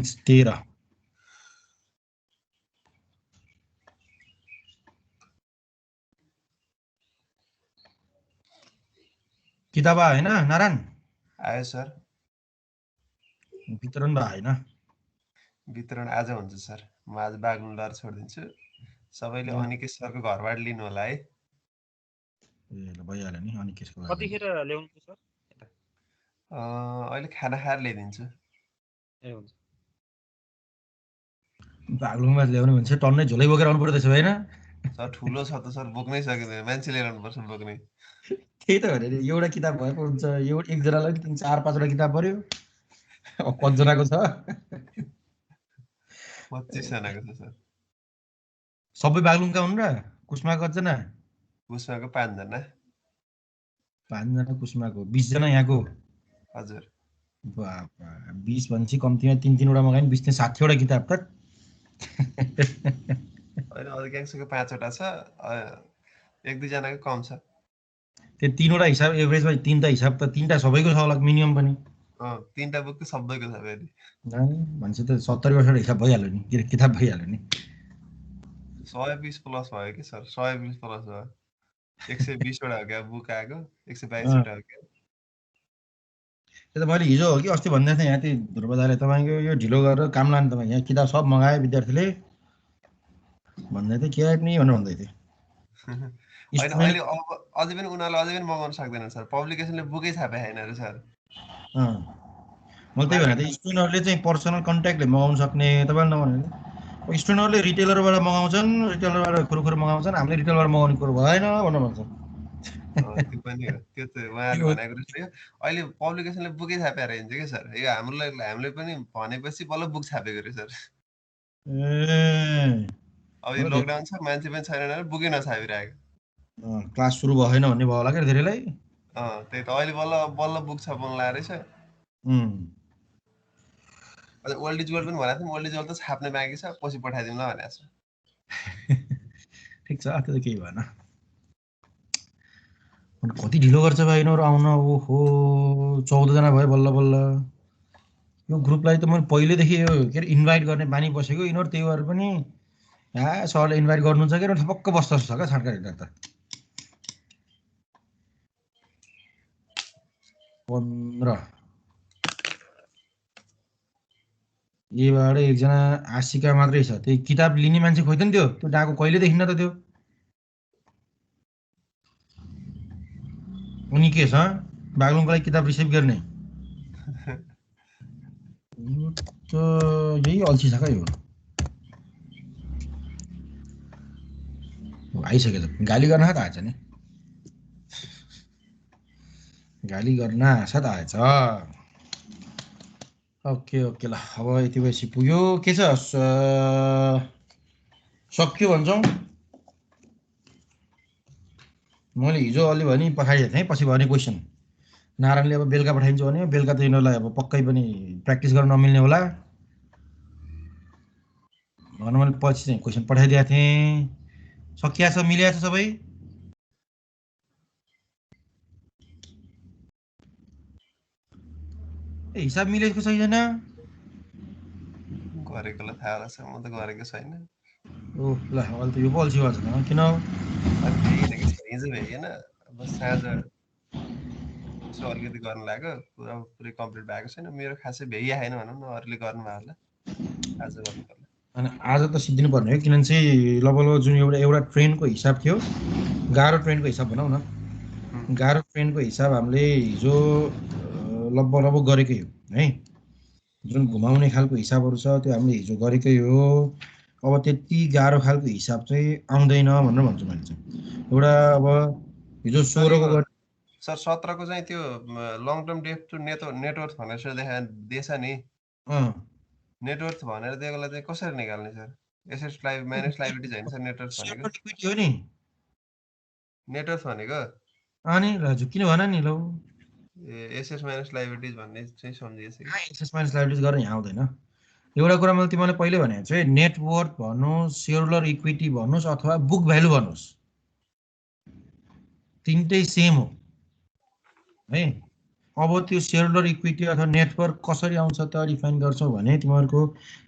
13 किताब आयो हैन नारायण आयो सर वितरण भयो हैन वितरण आज हुन्छ सर म आज बागलुङलाई छोडिदिन्छु सबैले अनिकेश सरको घरबाट लिनु होला है ए ल भइहाल्यो नि अनि केसको कतिखेर ल्याउनु सर अहिले खाना खाएर ल्याइदिन्छु ए हुन्छ बागलुङमा ल्याउने भने चाहिँ टन्नै झोलै बोकेर आउनु पर्यो त्यसो भएन सर ठुलो छ त सर बोक्नै सकिँदैन मान्छे लिएर आउनुपर्छ बोक्ने त्यही त भनेर एउटा किताब भएको हुन्छ एकजनालाई 4-5 वटा किताब पर्यो अब कतिजनाको छ 25 जनाको छ सर सबै बागलुङका हुन् र कुस्मा कतिजना कुस्माको 5 जना 5 जना कुस्माको 20 जना यहाँको हजुर बाबा 20 भनेपछि कम्तीमा 3 वटा मगायो भने 20 ने 60 वटा किताब त होइन अधिकांशको 5 वटा छ 1-2 जनाको कम छ त्यो 3 वटा हिसाब एभरेजमा 3 टा हिसाब त 3 टा सबैको छ होला मिनिमम पनि 3 टा बुक त सबैको छ फेरि भनेपछि त 70 वर्ष हिसाब भइहाल्यो नि किताब भइहाल्यो नि 120 प्लस भयो कि सर 120 प्लस भयो 120 वटा हो क्या बुक आएको 122 वटा हो क्या त्यो त मैले हिजो हो कि अस्ति भन्दै थिएँ यहाँ त्यो ध्रुवदाले तपाईँको यो ढिलो गरेर काम लानु तपाईँ यहाँ किताब सब मगायो विद्यार्थीले भन्दै थिएँ के नि भनेर भन्दै थिएँ होइन अहिले अब अझै पनि उनीहरूले अझै पनि मगाउन सक्दैन सर पब्लिकेसनले बुकै छापे छैन अरे सर मैले त्यही भनेको थिएँ स्टुडेन्टहरूले चाहिँ पर्सनल कन्ट्याक्टले मगाउन सक्ने तपाईँले नभने स्टुडेन्टहरूले रिटेलरबाट मगाउँछन् रिटेलरबाट खुरुखुरु मगाउँछन् हामीले रिटेलबाट मगाउने कुरो भएन भनेर भन्छ त्यो पनि हो त्यो त उहाँहरूले भनेको रहेछ अहिले पब्लिकेसनले बुकै छापेर हिँड्छ कि सर यो हामीले पनि भनेपछि बल्ल बुक छापेको रे सर अब यो लकडाउन छ मान्छे पनि छैन बुकै नछापिरहेको क्लास सुरु भएन भन्ने भयो होला क्या धेरैलाई त्यही त अहिले बल्ल बुक छापाउनु लागेको रहेछ ओल्ड इज गोल्ड पनि भनेको थियौँ ओल्ड इज गोल्ड त छाप्ने बाँकी छ पछि पठाइदिउँ ल भनेको छ ठिक छ त्यो त केही भएन कति ढिलो गर्छ भाइ यिनीहरू आउन ओहो 14 जना भयो बल्ल बल्ल यो ग्रुपलाई त मैले पहिलेदेखि यो के अरे इन्भाइट गर्ने बानी बसेको यिनीहरू त्यही भएर पनि सरले इन्भाइट गर्नुहुन्छ कि ठपक्क बस्छ जस्तो छ क्या छाड्का हेर्दा त 15 यहीबाट एकजना आशिका मात्रै छ त्यही किताब लिने मान्छे खोइ त नि त्यो डाको कहिलेदेखि न त त्यो उनी के छ बागलुङको लागि किताब रिसिभ गर्ने यो त यही अल्छी छ क्या यो आइसक्यो त गाली गर्न त आएछ नि गाली गर्न आशा त आएछ ओके ल अब यति बेसी पुग्यो के छ सक्यो भन्छौँ मैले हिजो अलि भनी पठाइदिएको थिएँ पछि भने क्वेसन नारायणले अब बेलुका पठाइदिन्छु भने बेलुका त यिनीहरूलाई अब पक्कै पनि प्र्याक्टिस गर्न नमिल्ने होला भनेर मैले पछि चाहिँ क्वेसन पठाइदिएको थिएँ सकिया छ मिलिया छ सबै हिसाब मिलेको छैन गरेकोलाई थाहा होला सर म त गरेको छैन ओह ल अहिले त यो पो अल्छी भएको छ किन हिजो भ्याइएन अब साँझ यसो अलिकति गर्नु लाग्यो पुरै कम्प्लिट भएको छैन मेरो खासै भ्याइया छैन भनौँ न अरूले गर्नुभयो होला आज गर्नु पर्ला अनि आज त सिद्धिनु पर्ने हो किनभने चाहिँ लगभग जुन एउटा ट्रेनको हिसाब थियो गाह्रो ट्रेनको हिसाब भनौँ न गाह्रो ट्रेनको हिसाब हामीले हिजो लगभग गरेकै हो है जुन घुमाउने खालको हिसाबहरू छ त्यो हामीले हिजो गरेकै हो अब त्यति गाह्रो खालको हिसाब चाहिँ आउँदैन भनेर भन्छु मैले चाहिँ एउटा अब हिजो 16 को सर 17 को चाहिँ त्यो long term debt to net worth भनेर दिएछ नि नेटवर्थ भनेर दिएकोलाई चाहिँ कसरी निकाल्ने सर एसेट्स म्यानेज लायबिलिटिज हैन सर नेटवर्थ भनेको इक्विटी हो नि नेटवर्थ भनेको अनि राजु किन भन नि लौ एसेट्स म्यानेज लायबिलिटिज भन्ने चाहिँ सम्झिएछ कि एसेट्स म्यानेज लायबिलिटिज गर्न यहाँ आउँदैन एउटा कुरा मैले तिमीलाई पहिले भनेको छु नेटवर्थ भन्नुस् शेयरहोल्डर इक्विटी भन्नुस् अथवा बुक भ्यालु भन्नुस् तीनटै सेम हो है अब त्यो सेयर होल्डर इक्विटी अथवा नेटवर्क कसरी आउँछ त डिफाइन गर्छौ भने तिमीहरूको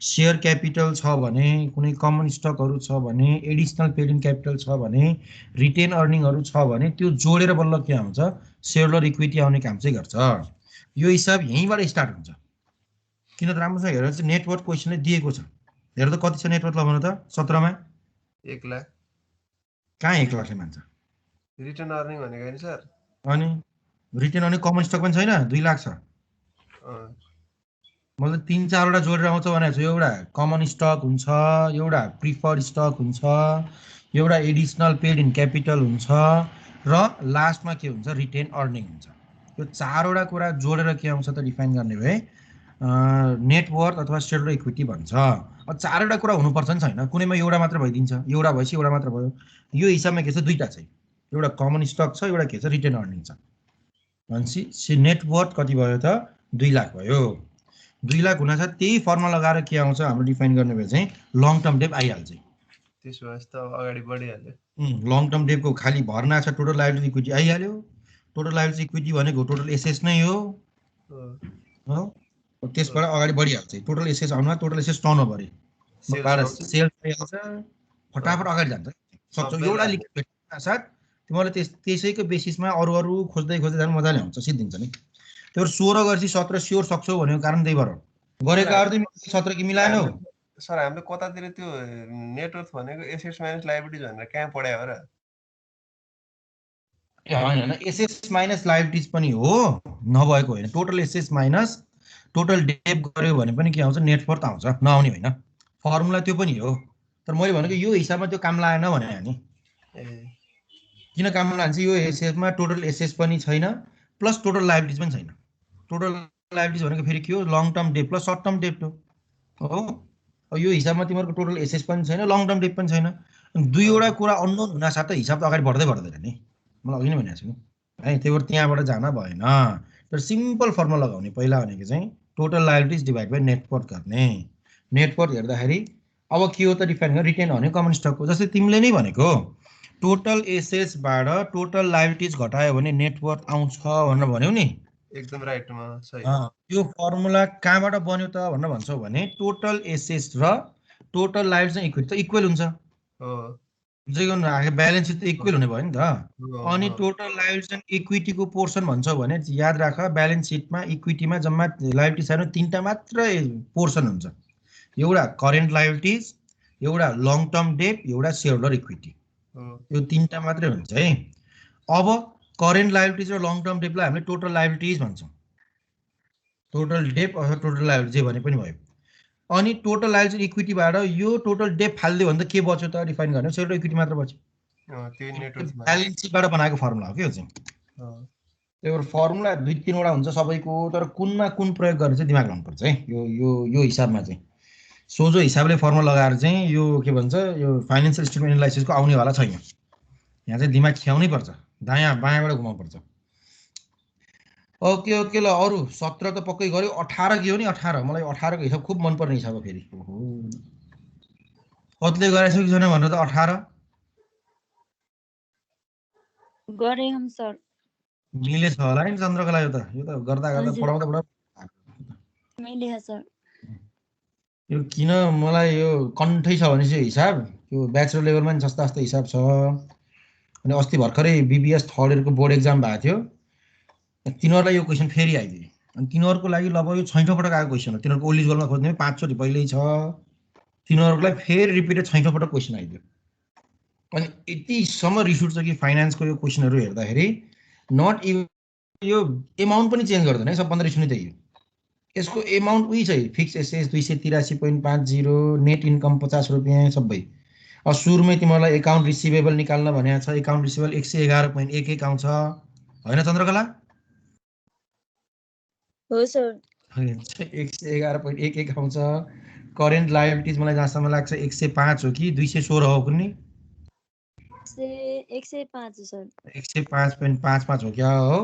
सेयर क्यापिटल छ भने, कुनै कमन स्टकहरू छ भने, एडिसनल पेड इन क्यापिटल छ भने, रिटेन अर्निङहरू छ भने त्यो जोडेर बल्ल के आउँछ सेयर होल्डर इक्विटी आउने काम चाहिँ गर्छ। यो हिसाब यहीँबाट स्टार्ट हुन्छ। किन त राम्रोसँग हेरेर चाहिँ नेटवर्क क्वेसनले दिएको छ। हेर त कति छ नेटवर्क लगाउनु त 17 मा 1 लाख कहाँ 1 लाखले मान्छ। रिटर्न अर्निङ भनेको हैन सर? अनि रिटेन अर्निङ कमन स्टक पनि छैन 2 लाख छ। मतलब 3-4 वटा जोडेर आउँछ भनेको छु। एउटा कमन स्टक हुन्छ, एउटा प्रिफर्ड स्टक हुन्छ, एउटा एडिसनल पेड इन क्यापिटल हुन्छ र लास्टमा के हुन्छ रिटेन अर्निङ हुन्छ। यो 4 वटा कुरा जोडेर के आउँछ त डिफाइन गर्ने भए नेटवर्थ अथवा सेयर होल्डर इक्विटी भन्छ। अब 4 वटा कुरा हुनुपर्छ नि छैन, कुनैमा एउटा मात्र भइदिन्छ, एउटा भएपछि एउटा मात्र भयो। यो हिसाबमा के छ दुईटा छ, एउटा कमन स्टक छ, एउटा के छ रिटेन अर्निङ छ। भनेपछि नेटवर्थ कति भयो त 2 लाख भयो। 2 लाख हुनासाथ त्यही फर्मुला लगाएर के आउँछ हाम्रो डिफाइन गर्ने भए चाहिँ लङ टर्म डेप आइहाल्छ। त्यसो भए त अगाडि बढिहाल्यो। लङ टर्म डेपको खाली भर्ना छ टोटल लायबिलिटी इक्विटी आइहाल्यो। टोटल लायबिलिटी इक्विटी भनेको टोटल एसेस नै हो। त्यसबाट अगाडि बढिहाल्छ। टोटल एसेस आउनुमा टोटल एसेस टर्नओभर सेल्स आइहाल्छ, फटाफट अगाडि जान्छ। सक्छौ एउटा लिक्विड साथ तिमीले त्यसैको बेसिसमा अरू खोज्दै जानु मजाले हुन्छ, सिद्धिन्छ नि। त्यो 16 गरेपछि 17 स्योर सक्छौ भनेको कारण त्यही भएर गरेको अर्थ 17 कि मिलाएनौ सर। हामीले कतातिर त्यो नेटवर्थ भनेको एसेट्स माइनस लायबिलिटीज भनेर कहाँ पढायो र? हैन एसेट्स माइनस लायबिलिटीज पनि हो, नभएको होइन। टोटल एसेट्स माइनस टोटल डेप गर्यो भने पनि के आउँछ नेटवर्थ आउँछ, नआउने होइन। फर्मुला त्यो पनि हो, तर मैले भनेको यो हिसाबमा त्यो काम लागेन भने नि। किन काम लाग्छ? यो एसेट्समा टोटल एसेट्स पनि छैन प्लस टोटल लायबिलिटीज पनि छैन। टोटल लायबिलिटीज भनेको फेरि के हो long term debt plus short term debt हो। अब यो हिसाबमा तिमीहरूको टोटल एसेट्स पनि छैन, लङ टर्म डेप पनि छैन। दुईवटा कुरा अननोन हुनासाथ हिसाब त अगाडि बढ्दैन नि। मलाई अघि नै भनेको छु है, त्यही भएर त्यहाँबाट जान भएन। तर सिम्पल फर्मुला लगाउने पहिला भनेको चाहिँ total liabilities divide by net worth गर्ने। नेटवर्थ हेर्दाखेरि अब के हो त डिफाइन गर्ने रिटेन भने कमन स्टक हो। जस्तै तिमीले नै भनेको टोटल एसेट्सबाट टोटल लायबिलिटीज घटायो भने नेटवर्थ आउँछ भनेर भन्यौ नि। एकदम राइटमा सही। यो फर्मुला कहाँबाट बन्यो त भनेर भन्छौ भने टोटल एसेट्स र टोटल लायबिलिटीज इक्वल त इक्वल हुन्छ। ब्यालेन्स सिट त इक्वल हुने भयो नि त। अनि टोटल लायबिलिटीज इक्विटीको पोर्सन भन्छौ भने याद राख ब्यालेन्स सिटमा इक्विटीमा जम्मा लायबिलिटीज 3टा मात्र पोर्सन हुन्छ। एउटा करेन्ट लायबिलिटीज, एउटा लङ टर्म डेप, एउटा सेयर होल्डर इक्विटी। यो 3टा मात्रै हुन्छ है। अब करेन्ट लायबिलिटीज र लङ टर्म डेपलाई हामीले टोटल लायबिलिटीज भन्छौँ। टोटल डेप अथवा टोटल लायबिलिटी जे भने पनि भयो। अनि टोटल लायबिलिटी इक्विटीबाट यो टोटल डेप फाल्दियो भने त के बच्यो त डिफाइन गर्ने सेयर होल्डर इक्विटी मात्र बच्यो। ब्यालेन्स सिटबाट बनाएको फर्मुला हो के चाहिँ। त्यही भएर फर्मुला 2-3 वटा हुन्छ सबैको, तर कुनमा कुन प्रयोग गर्ने चाहिँ दिमाग लाउनुपर्छ है। यो हिसाबमा चाहिँ सोझो हिसाबले फर्मुला लगाएर चाहिँ यो के भन्छ यो फाइनेन्सियल स्टेटमेन्ट एनालाइसिसको आउनेवाला छैन। यहाँ चाहिँ दिमाग खियाउनै पर्छ, दायाँ बायाँबाट घुमाउनु पर्छ। ओके ल अरू 17 त पक्कै गऱ्यो। 18 के हो नि 18 मलाई 18 को हिसाब खुब मनपर्ने हिसाब हो। फेरि कतिले गरेछ कि छैन भनेर त 18 गरे हम सर। मिलेछ होला नि चन्द्रकला। यो त गर्दा पढाउँदा मिले सर। यो किन मलाई यो कन्ठै छ भने चाहिँ हिसाब यो ब्याचलर लेभलमा नि जस्ता हिसाब छ। अनि अस्ति भर्खरै बीबीएस थर्ड इयरको बोर्ड एक्जाम भएको थियो, तिनीहरूलाई यो क्वेसन फेरि आइदियो। अनि तिनीहरूको लागि लगभग यो 6औं पटक आएको क्वेसन हो। तिनीहरूको ओल्ड इज गोल्डमा खोज्ने 5 चोटि पहिल्यै छ, तिनीहरूलाई फेरि रिपिटेड 6औं पटक क्वेसन आइदियो। अनि यतिसम्म रिस उठ्छ कि फाइनेन्सको यो क्वेसनहरू हेर्दाखेरि नट इभन यो एमाउन्ट पनि चेन्ज गर्दैन है। सबभन्दा रिस उठ्ने त्यही हो। यसको एमाउन्ट उही छ फिक्स एसेस 283.50, नेट इन्कम 50 रुपियाँ सबै। अब सुरुमै तिमीलाई एकाउन्ट रिसिभेबल निकाल्न भनेको छ। एकाउन्ट रिसिभेबल 111.11 आउँछ होइन चन्द्रकला? हो सर। 111.11 आउँछ। करेन्ट लायबिलिटीज मलाई जहाँसम्म लाग्छ 105 हो कि 216 हो कुनै 105 सर। 105.55 हो क्या हो।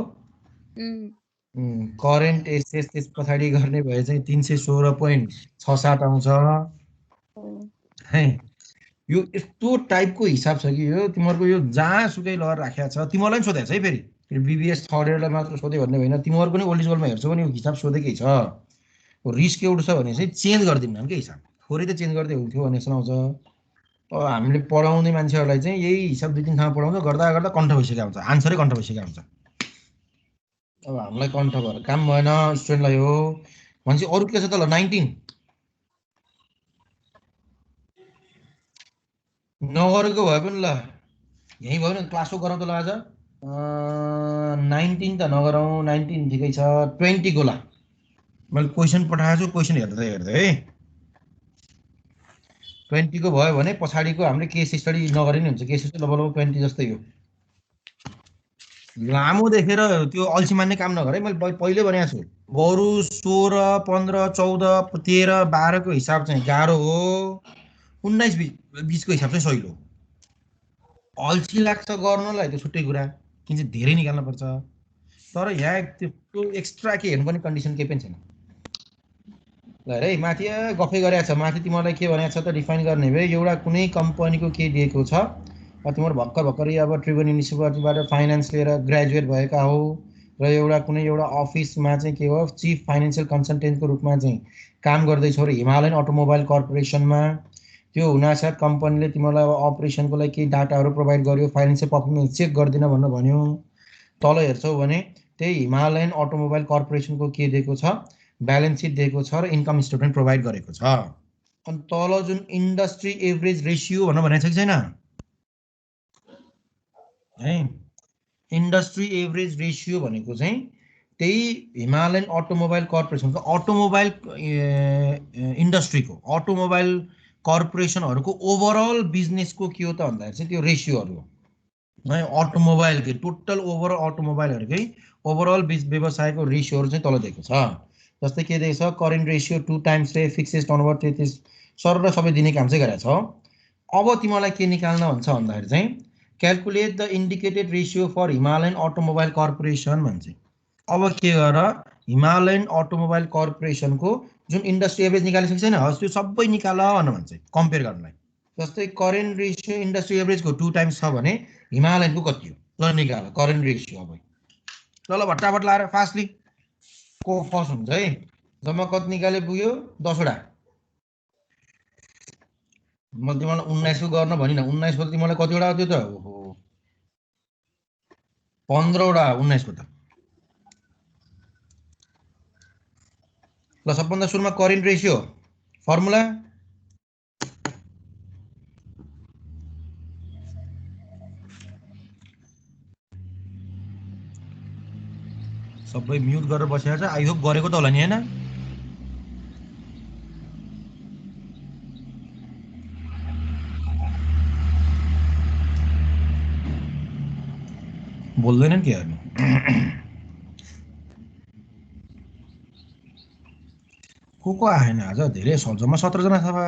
करेन्ट एसेस त्यस पछाडि गर्ने भए चाहिँ 316.67 आउँछ है। यो यस्तो टाइपको हिसाब छ कि यो तिमीहरूको यो जहाँसुकै लगेर राखेको छ। तिमीहरूलाई पनि सोधेको छ है फेरि फेरि बिबिएस थर्ड इयरलाई मात्र सोध्यो भन्ने होइन, तिमीहरू पनि ओल्ड स्कुलमा हेर्छौ भने हिसाब सोधेकै छ। रिस्क एउटा छ भने चाहिँ चेन्ज गरिदिनु के हिसाब, थोरै त चेन्ज गर्दै हुन्थ्यो भन्ने जस्तो आउँछ। अब हामीले पढाउने मान्छेहरूलाई चाहिँ यही हिसाब 2-3 ठाउँ पढाउँछ, गर्दा गर्दा कन्ठ भइसकेको हुन्छ, आन्सरै कन्ठ भइसकेको हुन्छ। अब हामीलाई कन्ठ भएर काम भएन, स्टुडेन्टलाई हो भनेपछि अरू के छ त ल 19 नगरेको भए पनि ल यहीँ भयो नि क्लासो गरौँ त ल आज 19 त नगरौँ, 19 ठिकै छ, 20 को ला मैले क्वेसन पठाएको छु, क्वेसन हेर्दै है 20 को भयो भने पछाडिको हामीले केस स्टडी नगरे नि हुन्छ, केस स्टडी लगभग 20 जस्तै हो। लामो देखेर त्यो अल्छी मान्ने काम नगर है, मैले पहिले भनेको छु बरु 16, 15, 14, 13, 12 को हिसाब चाहिँ गाह्रो हो, 19, 20 को हिसाब चाहिँ सहिलो। अल्छी लाग्छ गर्नलाई त्यो छुट्टै कुरा, किन चाहिँ धेरै निकाल्न पर्छ, तर यहाँ त्यो एक्स्ट्रा के हेर्नुपर्ने कन्डिसन केही पनि छैन। ल है माथि गफै गरेको छ, माथि तिमीहरूलाई के भनेको छ त डिफाइन गर्ने भए एउटा कुनै कम्पनीको के दिएको छ, तिमीहरू भर्खरै अब ट्रिबन युनिभर्सिटीबाट फाइनेन्स लिएर ग्रेजुएट भएका हो र एउटा कुनै एउटा अफिसमा चाहिँ के हो चिफ फाइनेन्सियल कन्सल्टेन्टको रूपमा चाहिँ काम गर्दैछौ र हिमालयन अटोमोबाइल कर्पोरेसनमा, त्यो हुनासाथ कम्पनीले तिमीलाई अब अपरेसनको लागि केही डाटाहरू प्रोभाइड गर्यो, फाइनेन्सियल पर्फर्मेन्स चेक गरिदिन भनेर भन्यो, तल हेर्छौ भने त्यही हिमालयन अटोमोबाइल कर्पोरेसनको के दिएको छ, ब्यालेन्स सिट दिएको छ र इन्कम स्टेटमेन्ट प्रोभाइड गरेको छ। अनि तल जुन इन्डस्ट्री एभरेज रेसियो भनेको छ कि छैन है, इन्डस्ट्री एभरेज रेसियो भनेको चाहिँ त्यही हिमालयन अटोमोबाइल कर्पोरेसनको अटोमोबाइल इन्डस्ट्रीको अटोमोबाइल कर्पोरेसनहरूको ओभरअल बिजनेसको के हो त भन्दाखेरि चाहिँ त्यो रेसियोहरू हो है, अटोमोबाइलकै टोटल ओभरअल अटोमोबाइलहरूकै ओभरअल व्यवसायको रेसियोहरू चाहिँ तल दिएको छ। जस्तै के दिएको छ, करेन्ट रेसियो 2 टाइम्स रे फिक्सेड टर्नओभर 33 सर र सबै दिने काम चाहिँ गरेको छ। अब तिमीलाई के निकाल्न भन्छ भन्दाखेरि चाहिँ calculate the indicated ratio for Himalayan automobile corporation भन्छ। अब के गर, हिमालयन अटोमोबाइल कर्पोरेसनको जुन इन्डस्ट्री एभरेज निकालिसकेको छैन त्यो सबै निकाल भनेर भन्छ कम्पेयर गर्नलाई। जस्तै करेन्ट रेसियो इन्डस्ट्री एभरेजको 2 टाइम्स छ भने हिमालयनको कति हो, ल निकाल करेन्ट रेसियो। अब ल भट्टाभट लाएर फास्टली को फर्स्ट हुन्छ है, जम्मा कति निकाले पुग्यो 10 वटा। मैले तिमीलाई 19 को गर्न भनिनँ, 19 को तिमीलाई कतिवटा आउँथ्यो त, ओहो 15 वटा 19 को त। ल सबभन्दा सुरुमा करेन्ट रेसियो फर्मुला सबै म्युट गरेर बसेको छ, आई होप गरेको त होला नि हैन। बोल्दैनन् के गर्नु, को आएन आज, धेरै जम्मा 17 जना छ बा।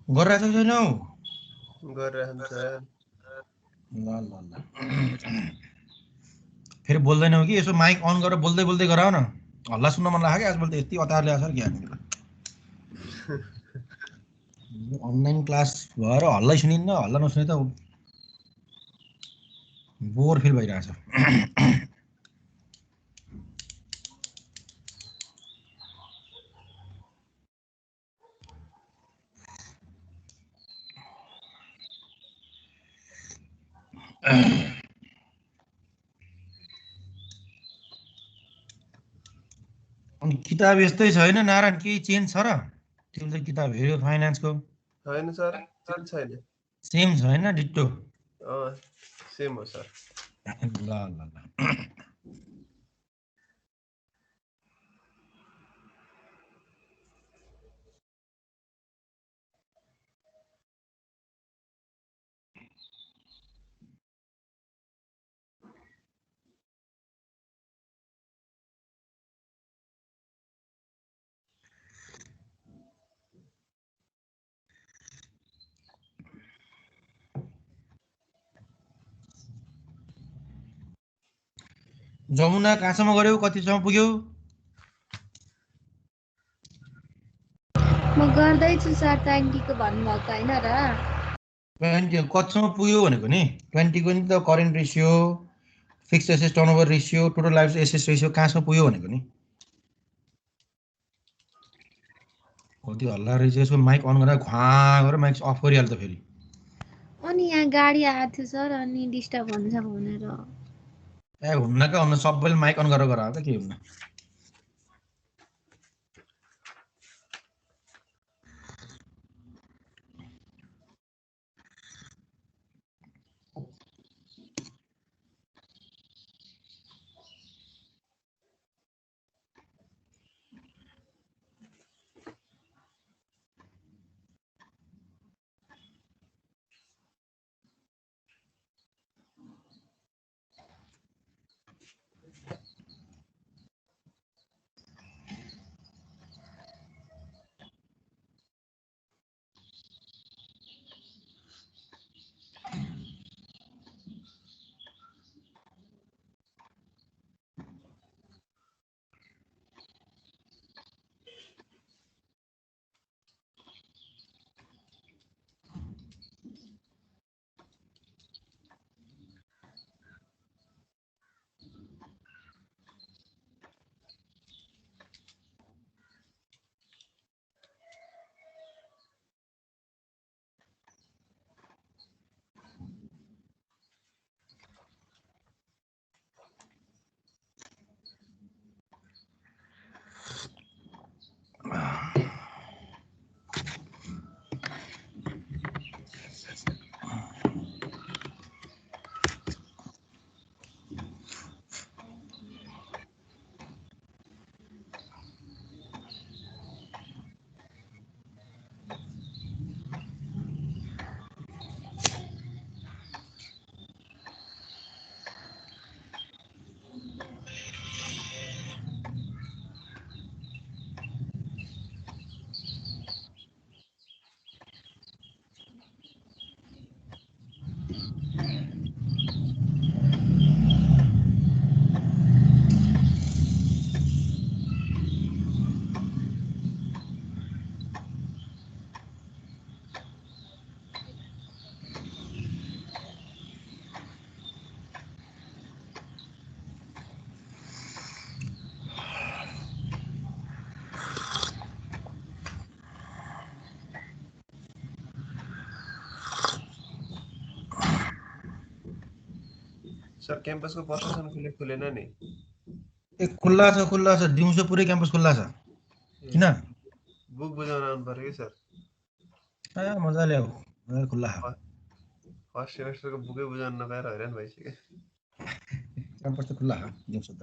गरिरहेको छ छैनौ? गरिरहेको छ। ल ल ल फेरि बोल्दैनौ कि, यसो माइक अन गरेर बोल्दै बोल्दै गराउ न, हल्ला सुन्न मन लाग्यो कि आजकल त यति अतारले आछ कि अनलाइन क्लास भएर हल्लै सुनिन्न, हल्ला नसुने त बोर फिल भइरहेछ। अनि किताब यस्तै छ होइन नारायण, केही चेन्ज छ र? तिम्रो त किताब हेऱ्यो फाइनेन्सको। होइन सर, चेन्ज छैन, सेम छ होइन, डिट्टो। सेम हो सर। ल ल ल जमुना कहाँसम्म गऱ्यौ कतिसम्म पुग्यौ म गर्दैछु सर 20 को भन्नुभएको होइन र 20 कतिसम्म पुग्यो भनेको नि 20 को नि त current ratio fix asset turnover ratio total life asset ratio कहाँसम्म पुग्यो भनेको नि कति हल्ला रहेछ यसको माइक अन गरेर घुवा गरेर माइक अफ गरिहाल्छ फेरि अनि यहाँ गाडी आएको थियो सर अनि डिस्टर्ब हुन्छ भनेर ए हुन्न क्या हुन्न सबैले माइक अन गरेर गराएको के हुन्न सर क्याम्पसको प्रशासन खुलेन नि ए खुल्ला छ दिउँसो पुरै क्याम्पस खुल्ला छ किन बुक बुझाउन आउनु पर्यो कि सर ए मजाले आऊ मजाले खुल्ला छ फर्स्ट सेमेस्टरको बुकै बुझाउन नपाएर हैरान भइसक्यो क्याम्पस त खुल्ला छ दिउँसो त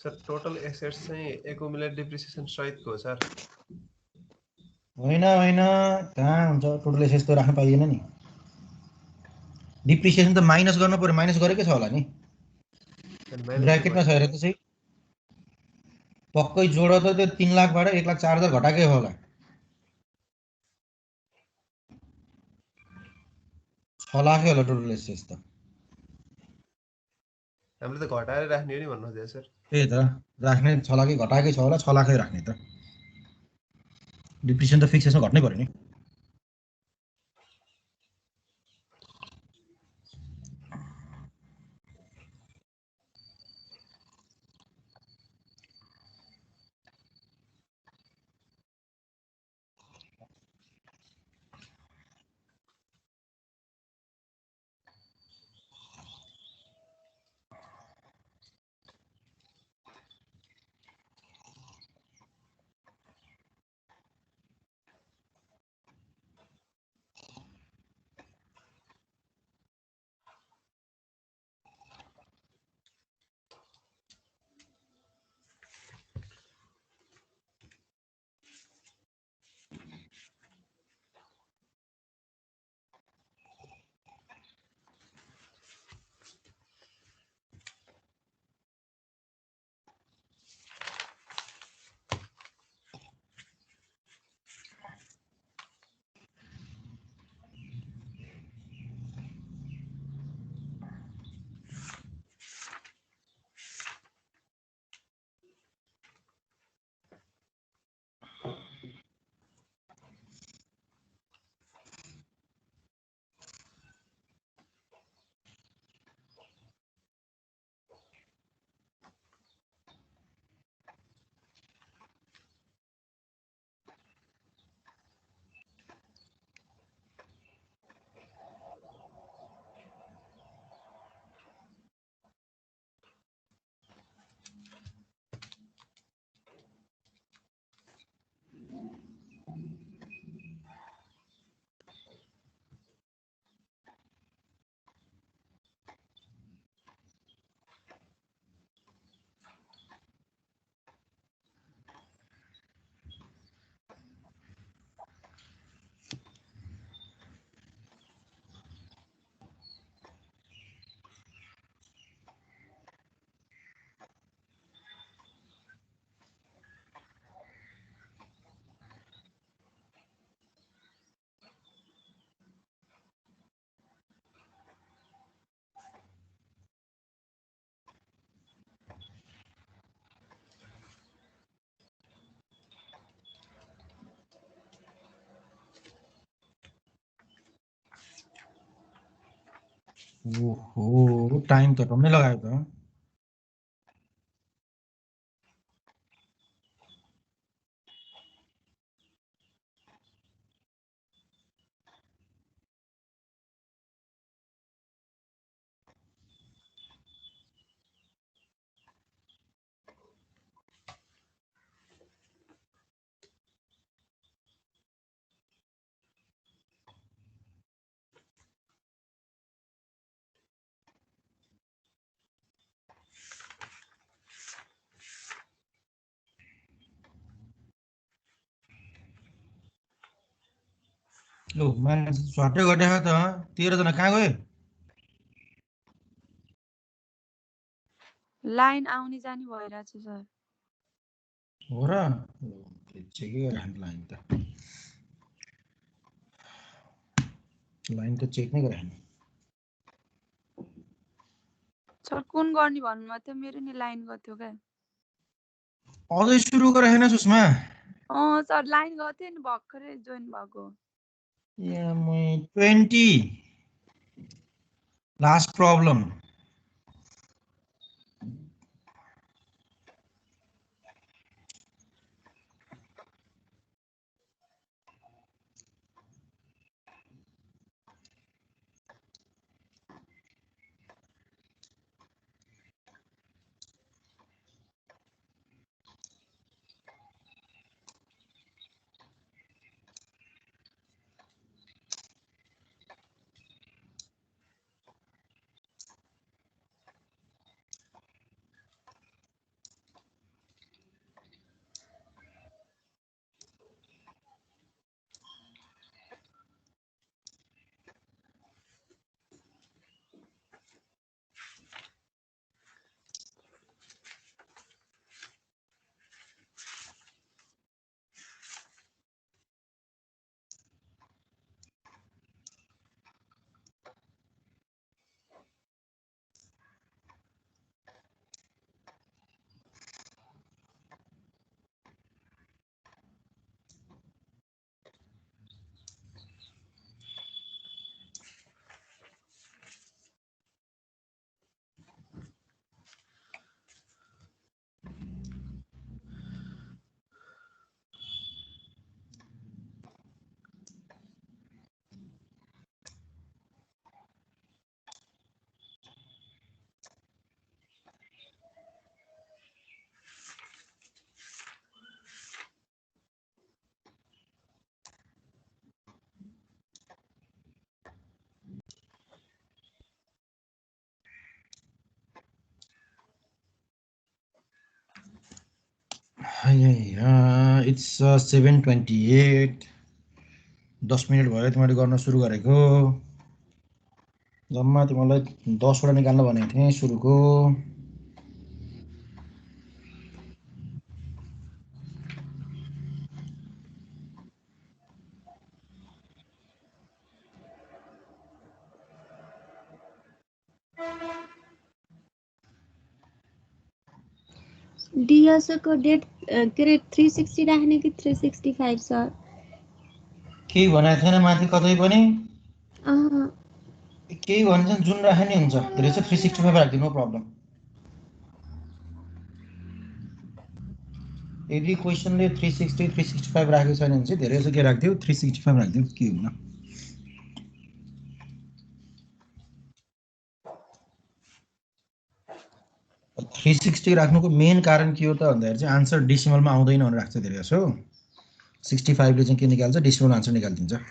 सर टोटल एसेट्स चाहिँ एकुमुलेट डिप्रिसिएसन सहितको हो सर होइन कहाँ हुन्छ टोटल एसेट्स त राख्न पाइएन नि डिप्रिसिएसन त माइनस गर्नु पर्यो माइनस गरेकै छ होला नि ब्र्याकेटमा छ हेर त्यसै पक्कै जोड त त्यो 3 लाखबाट 1,04,000 घटाएकै होला 6 लाखै होला टोटल एसेट्स त हामीले त घटाएर राख्ने हो नि भन्नु खोजेको सर त्यही त राख्ने 6 लाखै घटाएकै छ होला 6 लाखै राख्ने त डिप्रिसिएसन त फिक्स यसमा घट्नै पर्यो नि ओहो टाइम त टम्मै लगायो त। लो मान्छे स्वाटै गरिरहेको त 13 जना कहाँ गयो? लाइन आउने जाने भइरहेछ सर। हो र चेकै गरिराख्नु लाइन त। लाइन त चेक नै गरिराख्नु। सर कुन गर्ने भन्नुभएको थियो? मेरो नि लाइन गएको थियो क्या। अझै सुरु गरेको छैन सुषमा? सर लाइन गएको थियो नि भर्खरै जोइन भएको। 20 लास्ट प्रब्लम। इट्स 7:28। 10 मिनट भयो तिमीले गर्न सुरु गरेको। जम्मा तिमीलाई 10 वटा निकाल्न भनेको थिएँ सुरुको। DSO को डेट के अरे 360 राख्ने कि 365 सर? केही भनेको छैन माथि कतै पनि। अँ केही भन्छ जुन राखे नि हुन्छ। धेरै चाहिँ 365 राख्दिनु, नो प्रब्लम। यदि क्वेसनले 360 365 राखेको छैन भने चाहिँ धेरै चाहिँ के राख्दियो? 365 राख्दियो, के हुन्न। अब 360 राख्नुको मेन कारण के हो त भन्दाखेरि चाहिँ आन्सर डेसिमलमा आउँदैन भनेर राख्छ धेरै जसो। 65 ले चाहिँ के निकाल्छ? डेसिमल आन्सर निकालिदिन्छ।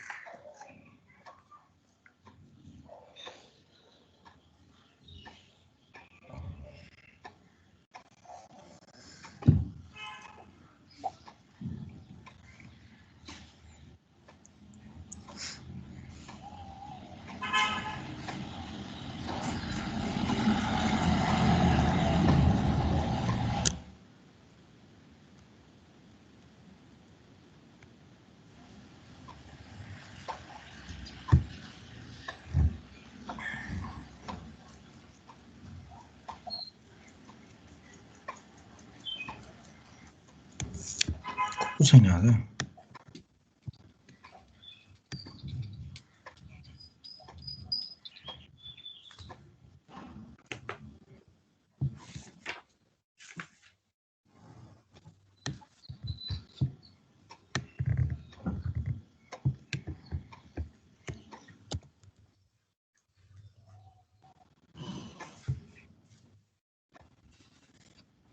छैन आज।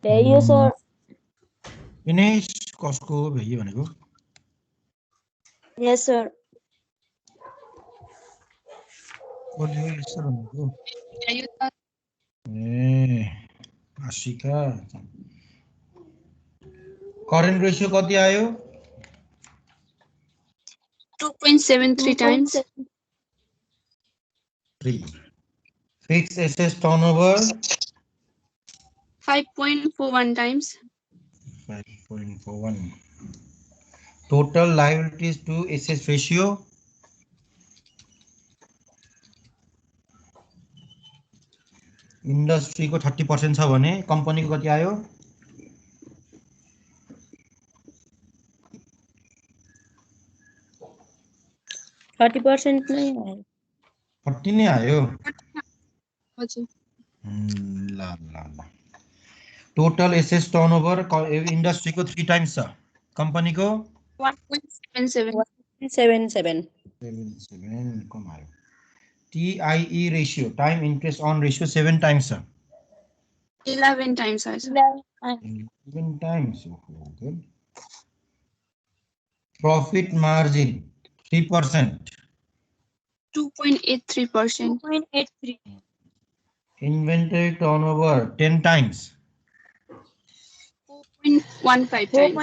भ्याइयो सर। दिनेश कसको भ्याइयो भनेको? Yes sir. कसले यसो भनेको? भ्याइयो सर। ए आशिका करेन्ट रेशियो कति आयो? 2.73 times. 3. Fixed assets turnover 5.41 times. 5.41. Total liabilities to assets ratio industry को 30% छ भने कंपनी को कति आयो? 30% नै आयो। 30 नै आयो। हजुर। ल ल ल टोटल एसेट्स टर्नओभर इंडस्ट्री को 3 टाइम्स छ, कंपनी को 1.77. 77 कम आयो। TIE ratio time interest on ratio 7 times छ। 11 times आयो sir. 11 times. Good. Profit margin 3%। 2.83%. 2.83 inventory turnover 10 times. 4.15 times.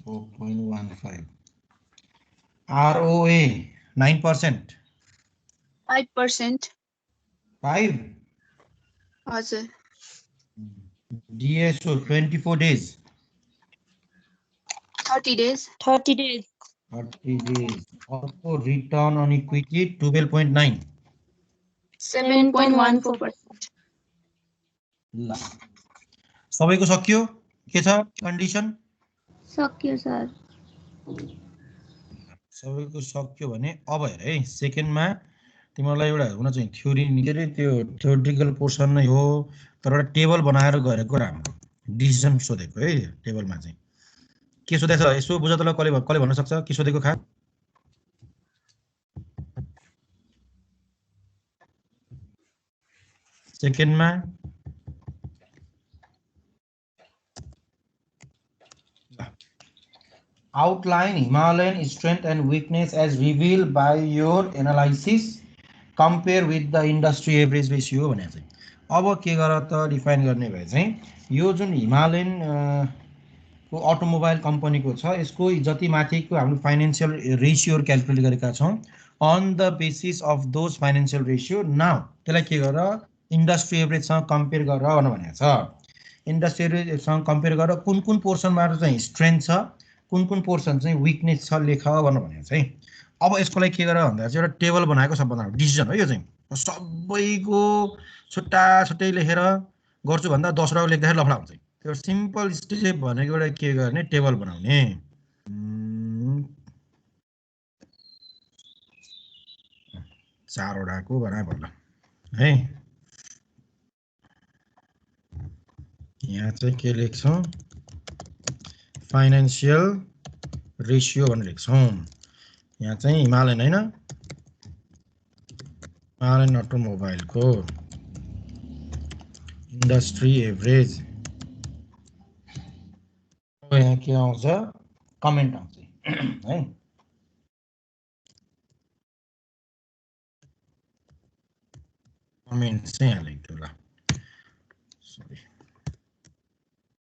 4.15 4.15। ROA 9%। 5%. 5। हजुर। DSO 24 days। 30 days. 30 days। 30 days। अर्को रिटर्न अन इक्विटी 12.9। 7.14%. ल सबैको सक्यो? के छ कन्डिसन? सक्यो सर। सबैको सक्यो भने अब हेर है सेकेन्डमा तिमीलाई एउटा हुन चाहिँ थ्योरी निकै त्यो थ्योरिटिकल पोर्सन नै हो तर एउटा टेबल बनाएर गरेको राम्रो। डिसिजन सोधेको है टेबलमा चाहिँ के सोधेछ यसो बुझ तल कसले भन्न सक्छ के सोधेको खा? सेकेन्डमा outline Himalayan strength and weakness as revealed by your analysis, compare with the industry average ratio भने चाहिँ अब के गर त डिफाइन गर्ने भए चाहिँ यो जुन हिमालयन को अटोमोबाइल कंपनी को छ यसको जति माथिको हामीले फाइनान्शियल रेशियोहरु क्याल्कुलेट गरेका छौं on the basis of those financial ratio now त्यसलाई के गर इन्डस्ट्री एभरेज सँग कम्पेयर गर भनेको छ। इन्डस्ट्री एभरेज सँग कम्पेयर गर कुन कुन पोर्सनमा चाहिँ स्ट्रेन्थ छ कुन कुन पोर्सन चाहिँ विकनेस छ लेख भनेको चाहिँ। अब यसको लागि के गर भन्दा चाहिँ एउटा टेबल बनाएको सबभन्दा डिसिजन हो यो चाहिँ सबैको छुट्टा छुट्टै लेखेर गर्छु भन्दा 10 वटा लेख्दाखेरि लफडा हुन्छ। त्यो सिम्पल स्टेप भनेको एउटा के गर्ने टेबल बनाउने। चारवटाको बना पर्ला है। यहाँ चाहिँ के लेख्छौं फाइनान्शियल रेशियो भनेर लेख्छौं। यहाँ चाहिँ हिमालयन हैन हिमालयन अटोमोबाइल को इंडस्ट्री एभरेज यहाँ के आउँछ कमेन्ट आउँछ है। कमेन्ट चाहिँ यहाँ लेख्दियो ल। सरी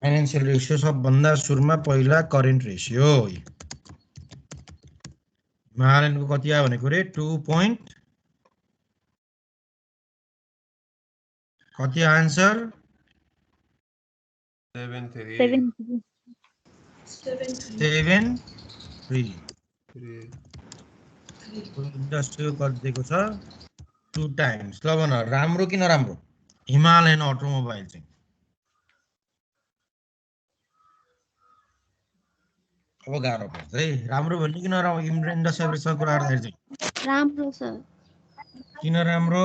फाइनान्शियल रेशियो सबभन्दा सुरुमा पहिला करेन्ट रेशियो हिमालयनको कति आयो भनेको रे 2. कति आन्सर 7.3 इन्डस्ट्रियल गरिदिएको छ 2 टाइम्स। ल भन राम्रो कि नराम्रो हिमालयन अटोमोबाइल चाहिँ? अब गाह्रो पर्छ है राम्रो भन्ने कि नराम्रो इन्डस्ट्री एभरेजसँग कुरा गर्दाखेरि चाहिँ राम्रो सर। किन राम्रो?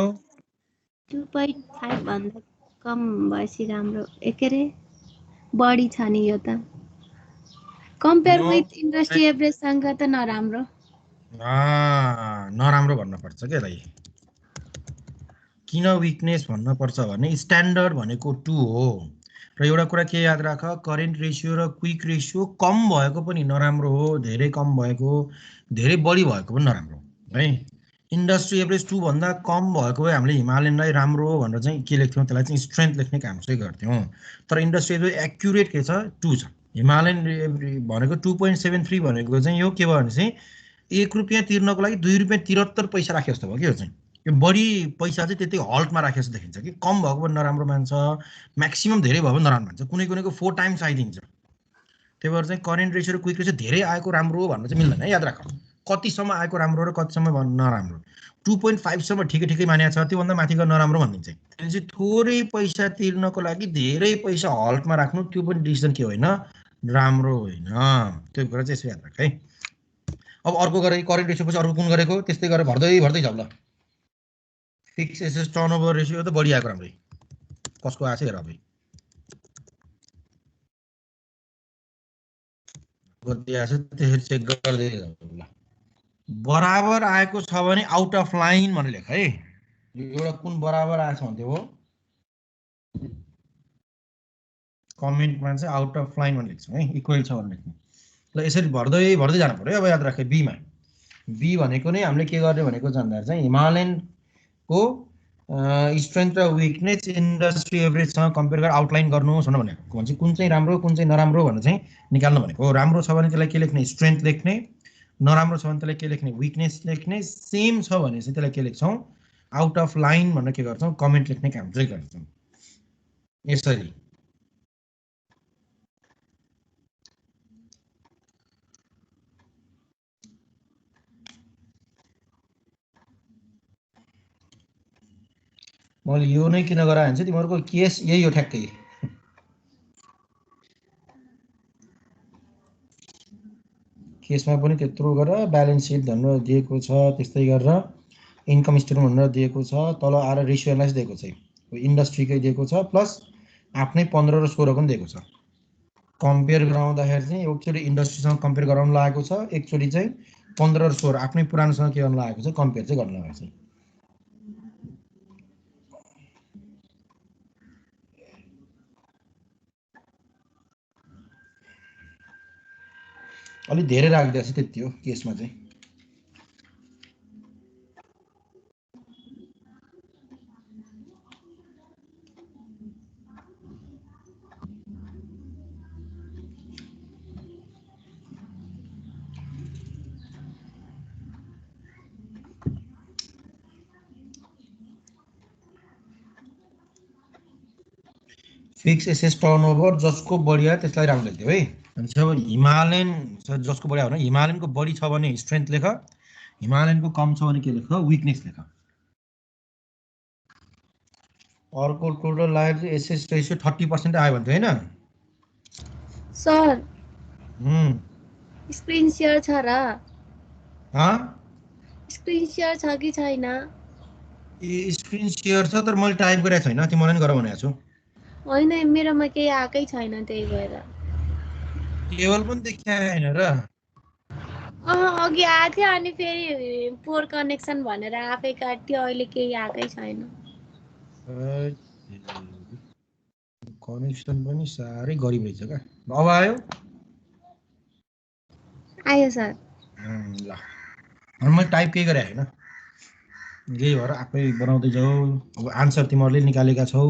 2.5 भन्दा कम भएपछि राम्रो के रे बढी छ नि यो त कम्पेयर विथ इन्डस्ट्री एभरेज सँग त नराम्रो। नराम्रो भन्न पर्छ के दाइ। किन विकनेस भन्न पर्छ भने स्ट्यान्डर्ड भनेको 2 हो र एउटा कुरा के याद राख, करेन्ट रेसियो र क्विक रेसियो कम भएको पनि नराम्रो हो, धेरै कम भएको, धेरै बढी भएको पनि नराम्रो हो है। इन्डस्ट्री एभरेज 2 भन्दा कम भएको भए हामीले हिमालयनलाई राम्रो हो भनेर चाहिँ के लेख्थ्यौँ, त्यसलाई चाहिँ स्ट्रेन्थ लेख्ने काम चाहिँ गर्थ्यौँ। तर इन्डस्ट्री एभरेज एक्युरेट के छ, 2 छ। हिमालयन भनेको 2.73 भनेको चाहिँ यो के भयो भने चाहिँ 1 रुपियाँ तिर्नको लागि 2 रुपियाँ 73 पैसा राखे जस्तो भयो कि यो चाहिँ। यो बढी पैसा चाहिँ त्यति हल्टमा राखे जस्तो देखिन्छ कि, कम भएको पनि नराम्रो मान्छ, म्याक्सिमम धेरै भयो भने नराम्रो मान्छ, कुनै कुनैको 4 टाइम्स आइदिन्छ। त्यही भएर चाहिँ करेन्ट रेसियो र क्विक रेसियो धेरै आएको राम्रो हो भन्न चाहिँ मिल्दैन है, याद राख। कतिसम्म आएको राम्रो र कतिसम्म नराम्रो। 2.5 सम्म ठिकै ठिकै मानिएको छ, त्योभन्दा माथि गएर नराम्रो भनिदिन्छ। त्यसले चाहिँ थोरै पैसा तिर्नको लागि धेरै पैसा हल्टमा राख्नु, त्यो पनि डिसिजन के होइन, राम्रो होइन। त्यो कुरा चाहिँ यसो याद राख है। अब अर्को गरेँ करेन्ट रेसियो पछि अर्को कुन गरेको, त्यस्तै गरेर भर्दै जाऊ ल। फिक्स एसेट टर्नओभर रेसियो त बढी आएको राम्रै, कसको आएको छ हेर अब कति आएको छ त्यसरी चेक गर्दै जाऊ ल। बराबर आएको छ भने आउट अफ लाइन भनेर लेख है। एउटा कुन बराबर आएछ भन्थ्यो हो, कमेन्टमा चाहिँ आउट अफ लाइन भनेर लेख्छौँ है, इक्वल छ भनेर लेख्नु ल। यसरी भर्दै जानु पर्यो। अब याद राख बीमा, बी भनेको नै हामीले के गर्ने भनेको जान्दा चाहिँ हिमालयनको स्ट्रेन्थ र विकनेस इन्डस्ट्री एभरेजसँग कम्पेयर गरेर आउटलाइन गर्नुहोस् भनेको भन्छ। कुन चाहिँ राम्रो कुन चाहिँ नराम्रो भनेर चाहिँ निकाल्नु भनेको। राम्रो छ भने त्यसलाई के लेख्ने, स्ट्रेन्थ लेख्ने, नराम्रो छ भने त्यसलाई के लेख्ने, विकनेस लेख्ने, सेम छ भने चाहिँ त्यसलाई के लेख्छौँ, आउट अफ लाइन भनेर के गर्छौँ, कमेन्ट लेख्ने काम चाहिँ गर्छौँ यसरी। मैले यो नै किन गराएँ भने चाहिँ तिमीहरूको केस यही हो ठ्याक्कै। केसमा पनि त्यत्रो गरेर ब्यालेन्स सिट भनेर दिएको छ, त्यस्तै गरेर इन्कम स्टेटमेन्ट भनेर दिएको छ, तल आएर रेसियो एनालाइसिस दिएको छ, इन्डस्ट्रीकै दिएको छ, प्लस आफ्नै 15 र 16 पनि दिएको छ। कम्पेयर गराउँदाखेरि चाहिँ एकचोटि इन्डस्ट्रीसँग कम्पेयर गराउनु लागेको छ, एकचोटि चाहिँ 15 र 16 आफ्नै पुरानोसँग के गर्नु लागेको छ, कम्पेयर चाहिँ गर्नु लागेको छ। अलिक धेरै राखिदिएछ त्यति हो केसमा चाहिँ। फिक्स एसेस टर्नओभर जसको बढी आयो त्यसलाई राम्रो लेख्दियो है। अनि अब हिमालयन जसको बढी आयो भने हिमालयनको बढी छ भने स्ट्रेन्थ लेख, हिमालयनको कम छ भने के लेख, विकनेस लेख। अर्को टोटल लाइफ एसेस रेसियो 30% आयो भने होइन सर स्क्रिन शेयर छ र? स्क्रिन शेयर छ कि छैन? ए स्क्रिन शेयर छ, तर मैले टाइप गरेको छैन, तिमीलाई नि गर भनेको छु। होइन मेरोमा केही आएकै छैन, त्यही भएर। टेबल पनि देखाएन र? अघि आएको थियो, अनि फेरि पोर कनेक्सन भनेर आफै काट्यो, अहिले केही आएकै छैन। कनेक्सन पनि साह्रै गरिब रहेछ क्या। अब आयो? आयो सर। ल मैले टाइप केही गरे होइन, यही भएर आफै बनाउँदै जाऊ। अब आन्सर तिमीहरूले निकालेका छौ।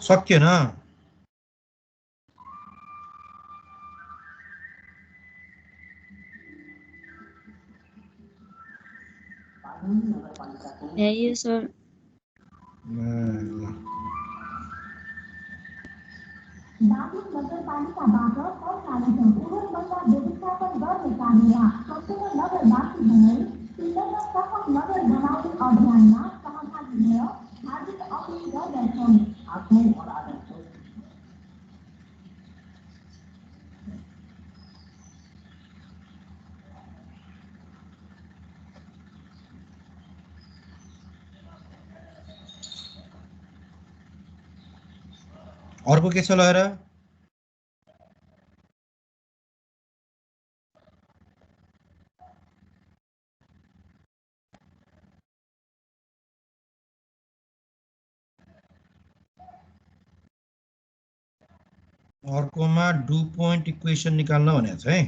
सकिएन यही सर दार्जिलिङ नगरपालिकाबाट सरकारले उहाँभन्दा व्यवस्थापन गर्ने कार्यमा सम्पूर्ण नगरवासी भई सुन्दर सहर नगर बनाउने अभियानमा सहभागी भएर हार्दिक अपील गर्दछौँ। आफ्नो घर आदर्श अर्को के छ लहरा अर्कोमा डु पोइन्ट इक्वेसन निकाल्न भनेको छ है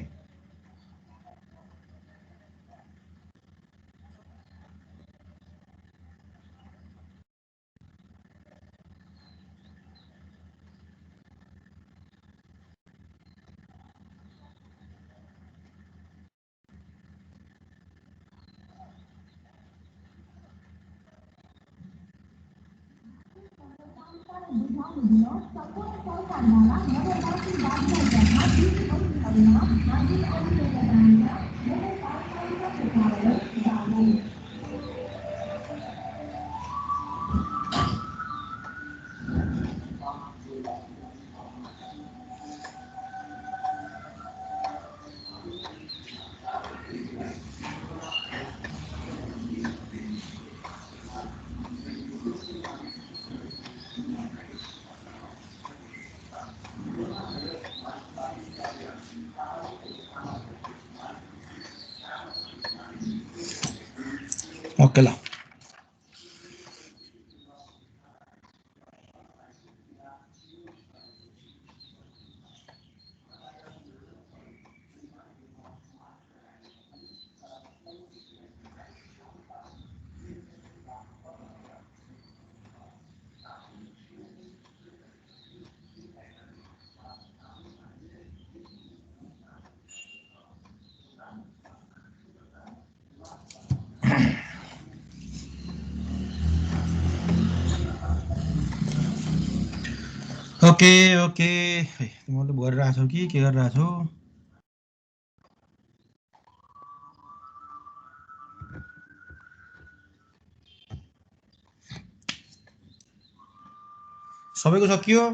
ओके ल ओके ओके तिमीले गरिरहेछौ कि के गरिरहेछौ सबैको सकियो?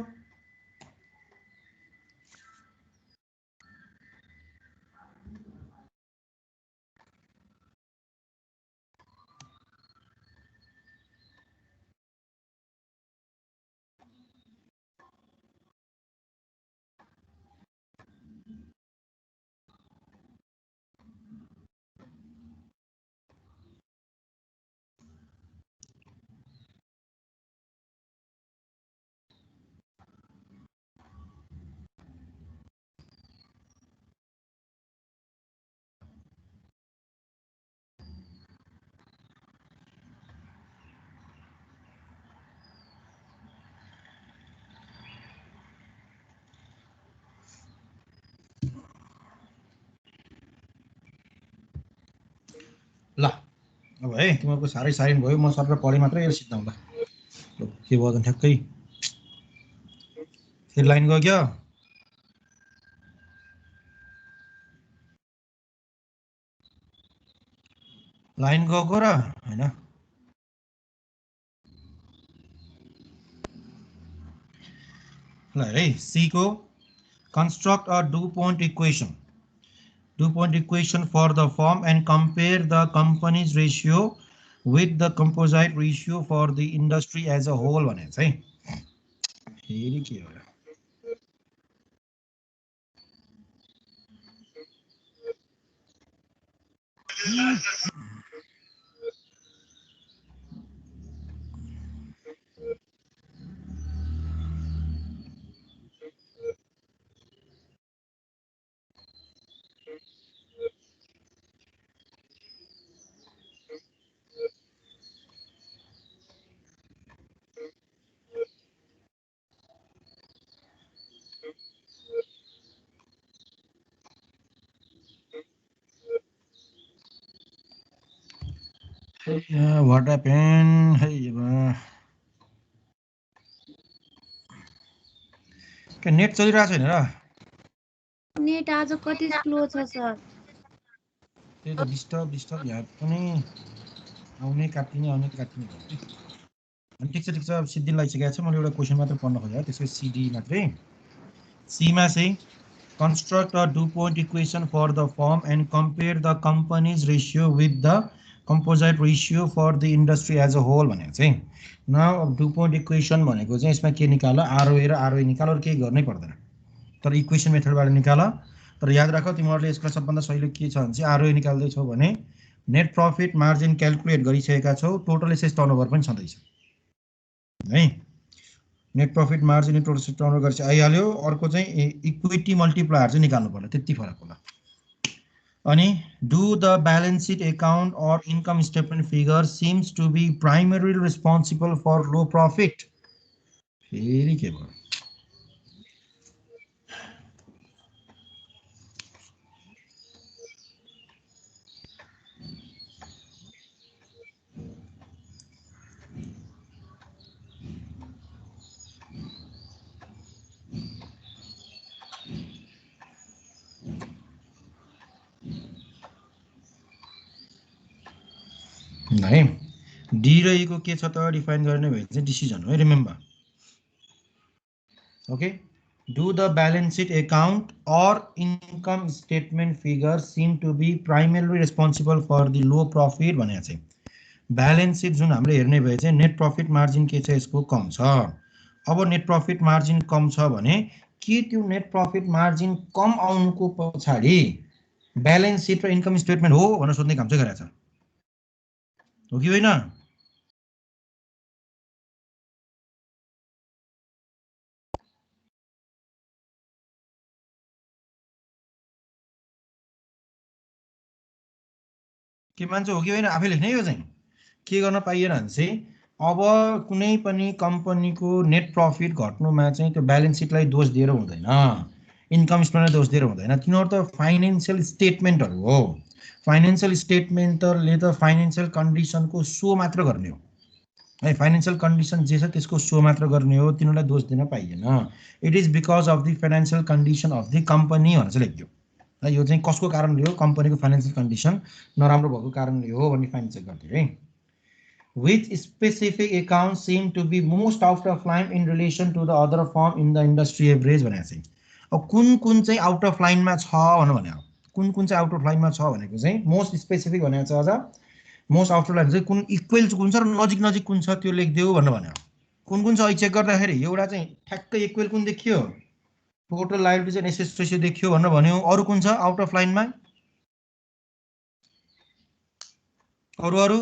ल अब है तिमीहरूको साह्रै साइलेन्ट भयो, म सबै पढेँ मात्रै यो सिद्धाउँ ल। के भयो त ठ्याक्कै फेरि लाइन गयो क्या? लाइन गएको र हैन? ल है सी को construct a dew-point equation. Dew-point equation for the firm and compare the company's ratio with the composite ratio for the industry as a whole भनेको चाहिँ फेरि के हो? What happened? Hey, के नेट चलिरहेको छैन र? नेट आज कति स्लो छ सर? त्यही त डिस्टर्ब यहाँ पनि आउने काटिने आउने काटिने भयो। अनि ठिक छ अब सिद्धि लगाइसकेको छ। मैले एउटा क्वेसन मात्र पढ्न खोजेँ, त्यसपछि सिडी मात्रै। सीमा चाहिँ construct a dew-point equation for the firm and compare the company's ratio with the composite ratio for the industry as a whole भनेको चाहिँ। Now dew-point equation भनेको चाहिँ यसमा के निकाल, ROA र ROE निकाल, अरु केही गर्नै पर्दैन, तर इक्वेसन मेथडबाट निकाल। तर याद राख तिमीहरूले यसको सबभन्दा सजिलो के छ भने चाहिँ ROA निकाल्दै छौ भने नेट प्रॉफिट मार्जिन क्याल्कुलेट गरिसकेका छौ, टोटल एसेट्स टर्नओभर पनि छँदैछ है। Net profit margin total assets turnover गरेपछि आइहाल्यो। अर्को चाहिँ इक्विटी मल्टिप्लायर चाहिँ निकाल्नु पर्ला, त्यति फरक होला। अनि do the balance sheet account और income statement figure seems to be primary responsible for low profit. फेरि के भयो? है डी र ई को के छ त डिफाइन गर्ने भए चाहिँ डिसिजन हो, remember. Okay, do the balance sheet account और income statement figure seem to be primary responsible for the low profit भनेको चाहिँ बैलेंस शीट जुन हामीले हेर्ने भए चाहिँ नेट प्रॉफिट मार्जिन के छ यसको कम छ। अब नेट प्रॉफिट मार्जिन कम छ भने के त्यो नेट प्रॉफिट मार्जिन कम आउनुको पछाडी बैलेंस शीट र इनकम स्टेटमेंट हो भनेर सोध्ने काम चाहिँ गरेछ हो कि होइन? के मान्छ हो कि होइन आफै लेख्ने। यो चाहिँ के गर्न पाइएन भने चाहिँ अब कुनै पनि कम्पनीको नेट प्रॉफिट घट्नुमा चाहिँ त्यो ब्यालेन्स शीटलाई दोष दिएर हुँदैन, इन्कम स्टेटमेन्टलाई दोष दिएर हुँदैन। तिनीहरू त फाइनेन्शियल स्टेटमेन्टहरू हो। फाइनेन्शियल स्टेटमेन्टले त फाइनेन्शियल कन्डिसनको सो मात्र गर्ने हो है। फाइनेन्शियल कन्डिसन जे छ त्यसको सो मात्र गर्ने हो, तिनीहरूलाई दोष दिन पाइएन। It is because of the financial condition of the company भनेर चाहिँ लेखिदियो। यो चाहिँ कसको कारणले हो? कम्पनीको फाइनेन्शियल कन्डिसन नराम्रो भएको कारणले हो भन्ने फाइन चेक गर्थ्यो है। Which specific accounts seem to be most out of line in relation to the other firm in the industry average भनेको चाहिँ अब कुन चाहिँ आउट अफ लाइनमा छ भने कुन चाहिँ आउट अफ लाइनमा छ भनेको चाहिँ मोस्ट स्पेसिफिक भनेको छ अझ मोस्ट आउट अफ लाइन चाहिँ कुन इक्वल कुन छ र नजिक कुन छ त्यो लेखिदेऊ भन्नु कुन छ चेक गर्दाखेरि एउटा चाहिँ ठ्याक्कै इक्वल कुन देखियो टोटल लायबिलिटी चाहिँ एसेट रेशियो देखियो भन्यो अरु कुन छ आउट अफ लाइनमा अरु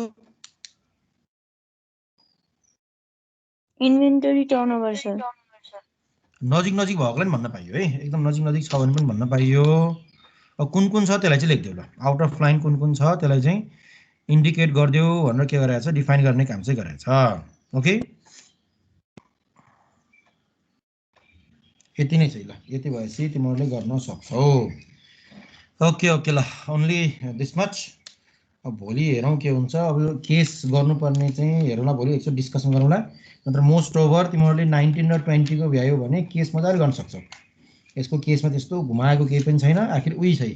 इन्भेन्टरी टर्नओभर सर नजिक भएकोलाई पनि भन्न पाइयो है एकदम नजिक छ भने पनि भन्न पाइयो अब कुन छ त्यसलाई चाहिँ लेख्दियौ ल आउट अफ लाइन कुन छ त्यसलाई चाहिँ इन्डिकेट गर्दियौ भनेर के गरेछ डिफाइन गर्ने काम चाहिँ गरेछ ओके यति नै छ ल यति भएपछि तिमीहरुले गर्न सक्छौ ओके ल ओन्ली दिस मच अब भोलि हेरौं के हुन्छ अब यो केस गर्नुपर्ने चाहिँ हेरौँला भोलि एकचोटि डिस्कसन गरौँला नत्र मोस्ट ओभर तिमीहरुले 19 र 20 को भ्यायो भने केस मजाले गर्न सक्छौ यसको केसमा त्यस्तो घुमाएको केही पनि छैन आखिर उही छ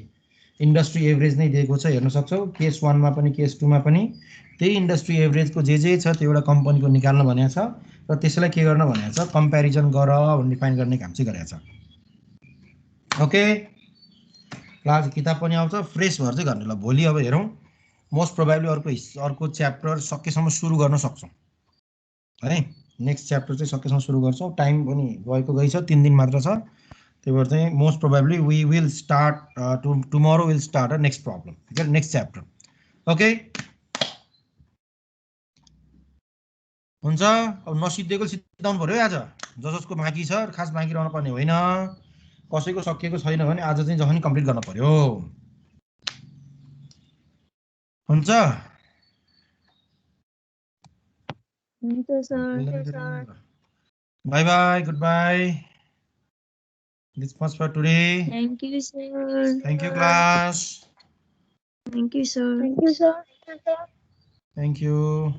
इन्डस्ट्री एभरेज नै दिएको छ हेर्न सक्छौ केस 1 मा पनि केस 2 मा पनि त्यही इन्डस्ट्री एभरेजको जे छ त्यो एउटा कम्पनीको निकाल्न भनेको छ र त्यसैलाई के गर्न भनेको छ कम्प्यारिजन गर भनेर डिफाइन गर्ने काम चाहिँ गरेको छ ओके क्लास किताब पनि आउँछ फ्रेश भएर चाहिँ गर्ने ल भोलि अब हेरौं मोस्ट प्रोबेबली अर्को च्याप्टर सकेसम्म सुरु गर्न सक्छौं है नेक्स्ट च्याप्टर चाहिँ सकेसम्म सुरु गर्छौं टाइम पनि गई छ 3 दिन मात्र छ त्यही भएर चाहिँ most probably we will start tomorrow will start a next problem okay next chapter okay हुन्छ अब नसिद्धेको सिद्धाउनु पर्यो आज जसको बाँकी छ खास बाँकी रहन पर्ने होइन कसैको सकिएको छैन भने आज चाहिँ जखनी कम्प्लिट गर्न पर्यो हुन्छ sir bye bye goodbye this much for today Thank you, sir. Thank you class Thank you, sir. Thank you